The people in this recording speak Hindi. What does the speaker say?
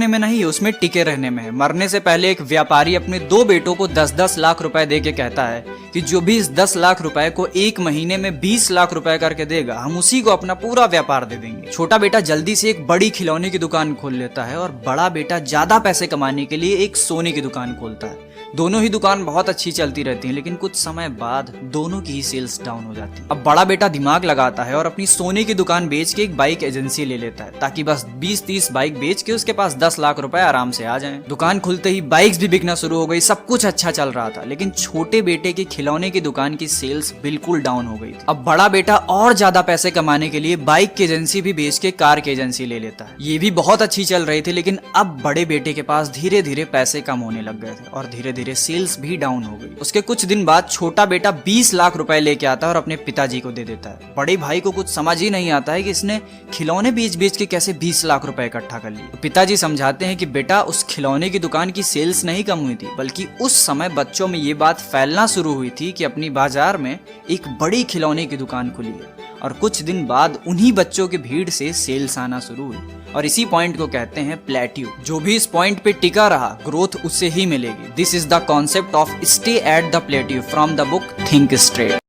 होने में नहीं है, उसमें टिके रहने में है। मरने से पहले एक व्यापारी अपने 2 बेटों को 10-10 लाख रुपए दे के कहता है कि जो भी इस 10 लाख रुपए को 1 महीने में 20 लाख रुपए करके देगा, हम उसी को अपना पूरा व्यापार दे देंगे। छोटा बेटा जल्दी से एक बड़ी खिलौने की दुकान खोल लेता है और बड़ा बेटा ज्यादा पैसे कमाने के लिए एक सोने की दुकान खोलता है। दोनों ही दुकान बहुत अच्छी चलती रहती हैं, लेकिन कुछ समय बाद दोनों की ही सेल्स डाउन हो जाती है। अब बड़ा बेटा दिमाग लगाता है और अपनी सोने की दुकान बेच के एक बाइक एजेंसी ले लेता है, ताकि बस 20-30 बाइक बेच के उसके पास 10 लाख रुपए आराम से आ जाएं। दुकान खुलते ही बाइक्स भी बिकना शुरू हो गई, सब कुछ अच्छा चल रहा था। लेकिन छोटे बेटे की खिलौने की दुकान की सेल्स बिल्कुल डाउन हो गई थी। अब बड़ा बेटा और ज्यादा पैसे कमाने के लिए बाइक की एजेंसी भी बेच के कार की एजेंसी ले लेता है। ये भी बहुत अच्छी चल रही थी, लेकिन अब बड़े बेटे के पास धीरे धीरे पैसे कम होने लग गए थे और धीरे धीरे सेल्स भी डाउन हो गई। उसके कुछ दिन बाद छोटा बेटा 20 लाख रुपए लेके आता है और अपने पिताजी को दे देता है। बड़े भाई को कुछ समझ ही नहीं आता है कि इसने खिलौने बेच बेच के कैसे 20 लाख रुपए इकट्ठा कर लिए। तो पिताजी समझाते हैं कि बेटा, उस खिलौने की दुकान की सेल्स नहीं कम हुई थी, बल्कि उस समय बच्चों में ये बात फैलना शुरू हुई थी कि अपनी बाजार में एक बड़ी खिलौने की दुकान खुली है। और कुछ दिन बाद उन्हीं बच्चों की भीड़ से सेल्स आना शुरू हुई। और इसी पॉइंट को कहते हैं प्लेट्यू। जो भी इस पॉइंट पे टिका रहा, ग्रोथ उससे ही मिलेगी। This is the concept of stay at the plateau from the book think straight.